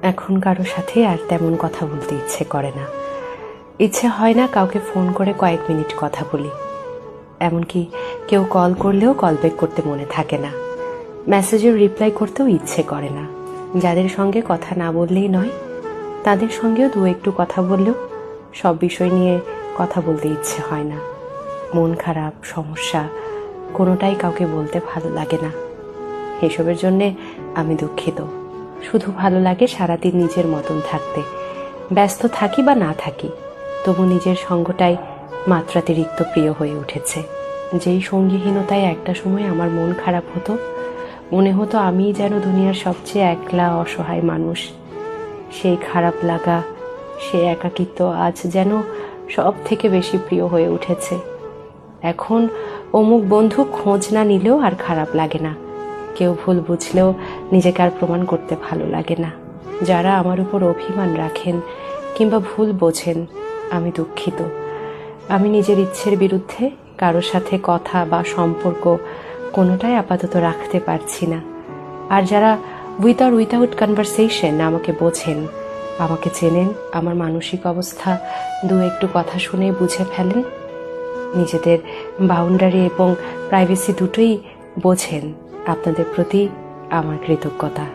এখন কারো সাথে আর তেমন কথা বলতে ইচ্ছে করে না। ইচ্ছে হয় না কাউকে ফোন করে কয়েক মিনিট কথা বলি। এমনকি কেউ কল করলেও কল ব্যাক করতে মনে থাকে না। মেসেজের রিপ্লাই করতেও ইচ্ছে করে না। যাদের সঙ্গে কথা না বললেই নয়, তাদের সঙ্গেও দু একটু কথা বললেও সব বিষয় নিয়ে কথা বলতে ইচ্ছে হয় না। মন খারাপ, সমস্যা কোনোটাই কাউকে বলতে ভালো লাগে না। এসবের জন্যে আমি দুঃখিত। শুধু ভালো লাগে সারাদিন নিজের মতন থাকতে। ব্যস্ত থাকি বা না থাকি, তবু নিজের সঙ্গটাই মাত্রাতিরিক্ত প্রিয় হয়ে উঠেছে। যেই সঙ্গীহীনতায় একটা সময় আমার মন খারাপ হতো, মনে হতো আমিই যেন দুনিয়ার সবচেয়ে একলা অসহায় মানুষ। সেই খারাপ লাগা, সে একাকিত্ব আজ যেন সব থেকে বেশি প্রিয় হয়ে উঠেছে। এখন অমুক বন্ধু খোঁজ না নিলেও আর খারাপ লাগে না। কেউ ভুল বুঝলেও নিজেকে আর প্রমাণ করতে ভালো লাগে না। যারা আমার উপর অভিমান রাখেন কিংবা ভুল বোঝেন, আমি দুঃখিত। আমি নিজের ইচ্ছের বিরুদ্ধে কারোর সাথে কথা বা সম্পর্ক কোনোটাই আপাতত রাখতে পারছি না। আর যারা উইথ আর উইথাউট কনভারসেশন আমাকে বোঝেন, আমাকে চেনেন, আমার মানসিক অবস্থা দু একটু কথা শুনে বুঝে ফেলেন, নিজেদের বাউন্ডারি এবং প্রাইভেসি দুটোই বোঝেন, আপনাদের প্রতি আমার কৃতজ্ঞতা।